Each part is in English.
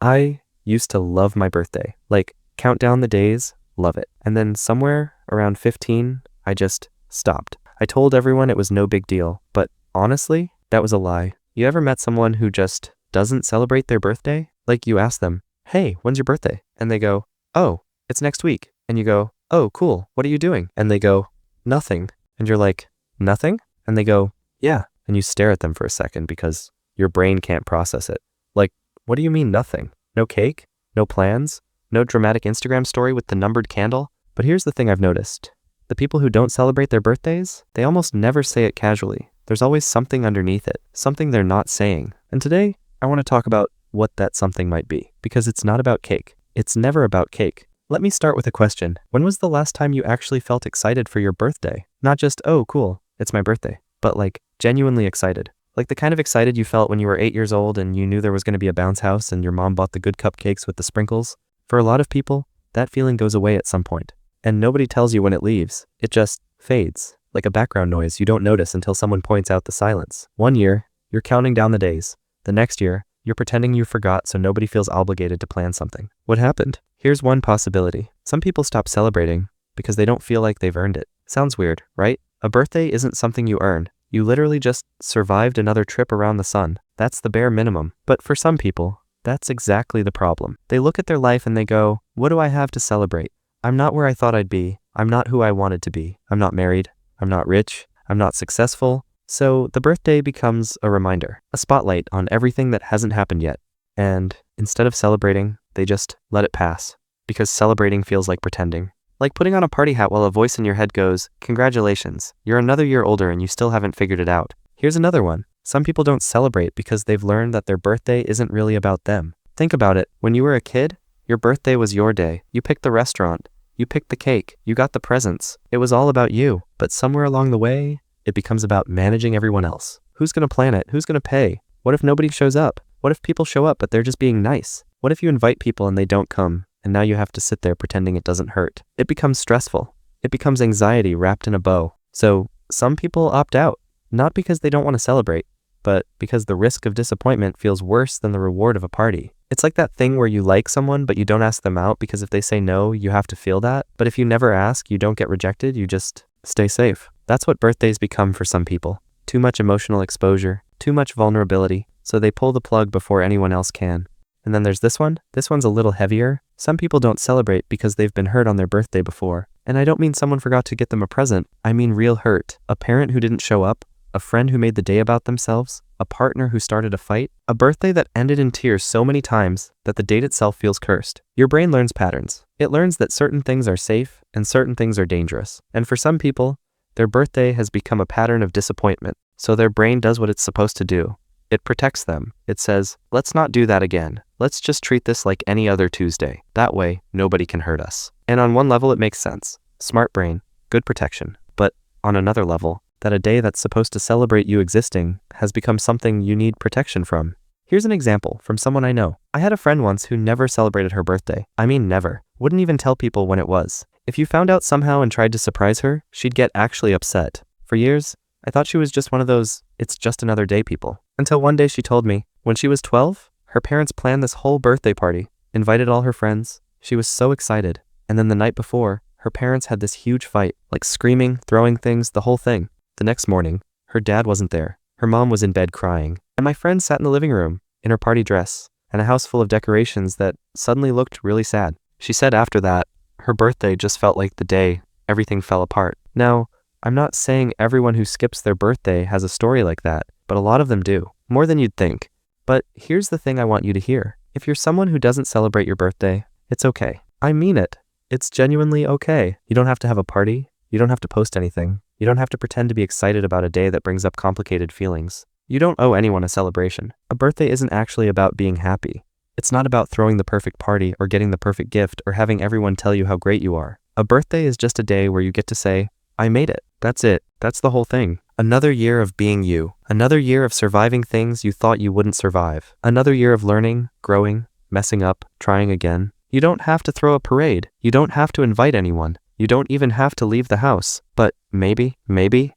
I used to love my birthday. Like, count down the days, love it. And then somewhere around 15, I just stopped. I told everyone it was no big deal, but honestly, that was a lie. You ever met someone who just doesn't celebrate their birthday? Like, you ask them, hey, when's your birthday? And they go, oh, it's next week. And you go, oh, cool, what are you doing? And they go, nothing. And you're like, nothing? And they go, yeah. And you stare at them for a second because your brain can't process it. Like, what do you mean nothing? No cake? No plans? No dramatic Instagram story with the numbered candle? But here's the thing I've noticed. The people who don't celebrate their birthdays, they almost never say it casually. There's always something underneath it, something they're not saying. And today, I want to talk about what that something might be, because it's not about cake. It's never about cake. Let me start with a question. When was the last time you actually felt excited for your birthday? Not just, oh, cool, it's my birthday, but like genuinely excited. Like the kind of excited you felt when you were 8 years old and you knew there was going to be a bounce house and your mom bought the good cupcakes with the sprinkles. For a lot of people, that feeling goes away at some point. And nobody tells you when it leaves. It just fades, like a background noise you don't notice until someone points out the silence. One year, you're counting down the days. The next year, you're pretending you forgot so nobody feels obligated to plan something. What happened? Here's one possibility. Some people stop celebrating because they don't feel like they've earned it. Sounds weird, right? A birthday isn't something you earn. You literally just survived another trip around the sun. That's the bare minimum. But for some people, that's exactly the problem. They look at their life and they go, what do I have to celebrate? I'm not where I thought I'd be. I'm not who I wanted to be. I'm not married. I'm not rich. I'm not successful. So the birthday becomes a reminder, a spotlight on everything that hasn't happened yet. And instead of celebrating, they just let it pass. Because celebrating feels like pretending. Like putting on a party hat while a voice in your head goes, congratulations, you're another year older and you still haven't figured it out. Here's another one. Some people don't celebrate because they've learned that their birthday isn't really about them. Think about it. When you were a kid, your birthday was your day. You picked the restaurant. You picked the cake. You got the presents. It was all about you. But somewhere along the way, it becomes about managing everyone else. Who's going to plan it? Who's going to pay? What if nobody shows up? What if people show up but they're just being nice? What if you invite people and they don't come? And now you have to sit there pretending it doesn't hurt. It becomes stressful. It becomes anxiety wrapped in a bow. So some people opt out, not because they don't want to celebrate, but because the risk of disappointment feels worse than the reward of a party. It's like that thing where you like someone but you don't ask them out because if they say no, you have to feel that. But if you never ask, you don't get rejected, you just stay safe. That's what birthdays become for some people. Too much emotional exposure, too much vulnerability, so they pull the plug before anyone else can. And then there's this one. This one's a little heavier. Some people don't celebrate because they've been hurt on their birthday before. And I don't mean someone forgot to get them a present. I mean real hurt. A parent who didn't show up. A friend who made the day about themselves. A partner who started a fight. A birthday that ended in tears so many times that the date itself feels cursed. Your brain learns patterns. It learns that certain things are safe and certain things are dangerous. And for some people, their birthday has become a pattern of disappointment. So their brain does what it's supposed to do. It protects them. It says, let's not do that again. Let's just treat this like any other Tuesday. That way, nobody can hurt us. And on one level, it makes sense. Smart brain, good protection. But on another level, that a day that's supposed to celebrate you existing has become something you need protection from. Here's an example from someone I know. I had a friend once who never celebrated her birthday. I mean never. Wouldn't even tell people when it was. If you found out somehow and tried to surprise her, she'd get actually upset. For years, I thought she was just one of those, it's just another day people. Until one day she told me, when she was 12, her parents planned this whole birthday party, invited all her friends. She was so excited. And then the night before, her parents had this huge fight, like screaming, throwing things, the whole thing. The next morning, her dad wasn't there. Her mom was in bed crying. And my friend sat in the living room, in her party dress, and a house full of decorations that suddenly looked really sad. She said after that, her birthday just felt like the day everything fell apart. Now, I'm not saying everyone who skips their birthday has a story like that, but a lot of them do. More than you'd think. But here's the thing I want you to hear. If you're someone who doesn't celebrate your birthday, it's okay. I mean it. It's genuinely okay. You don't have to have a party. You don't have to post anything. You don't have to pretend to be excited about a day that brings up complicated feelings. You don't owe anyone a celebration. A birthday isn't actually about being happy. It's not about throwing the perfect party or getting the perfect gift or having everyone tell you how great you are. A birthday is just a day where you get to say, I made it. That's it. That's the whole thing. Another year of being you. Another year of surviving things you thought you wouldn't survive. Another year of learning, growing, messing up, trying again. You don't have to throw a parade. You don't have to invite anyone. You don't even have to leave the house. But maybe,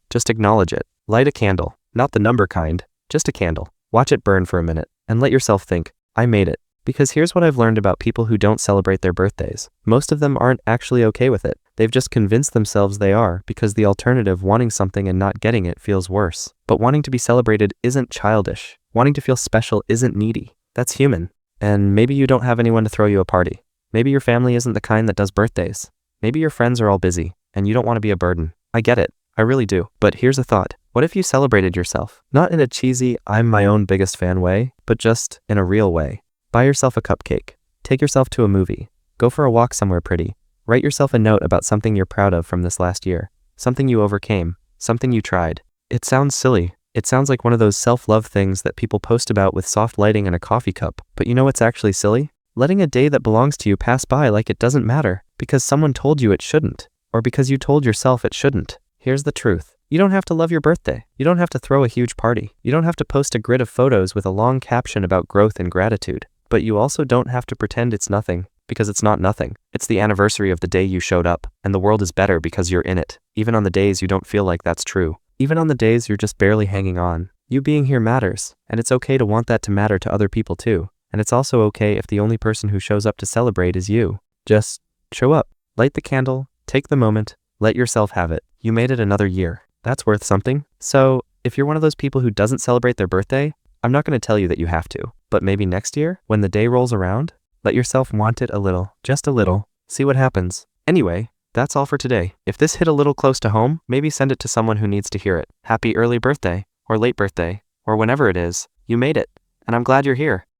just acknowledge it. Light a candle. Not the number kind. Just a candle. Watch it burn for a minute. And let yourself think, I made it. Because here's what I've learned about people who don't celebrate their birthdays. Most of them aren't actually okay with it. They've just convinced themselves they are, because the alternative, wanting something and not getting it, feels worse. But wanting to be celebrated isn't childish. Wanting to feel special isn't needy. That's human. And maybe you don't have anyone to throw you a party. Maybe your family isn't the kind that does birthdays. Maybe your friends are all busy, and you don't want to be a burden. I get it. I really do. But here's a thought. What if you celebrated yourself? Not in a cheesy, I'm my own biggest fan way, but just in a real way. Buy yourself a cupcake. Take yourself to a movie. Go for a walk somewhere pretty. Write yourself a note about something you're proud of from this last year. Something you overcame. Something you tried. It sounds silly. It sounds like one of those self-love things that people post about with soft lighting and a coffee cup. But you know what's actually silly? Letting a day that belongs to you pass by like it doesn't matter, because someone told you it shouldn't, or because you told yourself it shouldn't. Here's the truth. You don't have to love your birthday. You don't have to throw a huge party. You don't have to post a grid of photos with a long caption about growth and gratitude. But you also don't have to pretend it's nothing, because it's not nothing. It's the anniversary of the day you showed up, and the world is better because you're in it, even on the days you don't feel like that's true. Even on the days you're just barely hanging on. You being here matters, and it's okay to want that to matter to other people too. And it's also okay if the only person who shows up to celebrate is you. Just show up, light the candle, take the moment, let yourself have it. You made it another year. That's worth something. So, if you're one of those people who doesn't celebrate their birthday, I'm not going to tell you that you have to. But maybe next year, when the day rolls around, let yourself want it a little. Just a little. See what happens. Anyway, that's all for today. If this hit a little close to home, maybe send it to someone who needs to hear it. Happy early birthday, or late birthday, or whenever it is. You made it. And I'm glad you're here.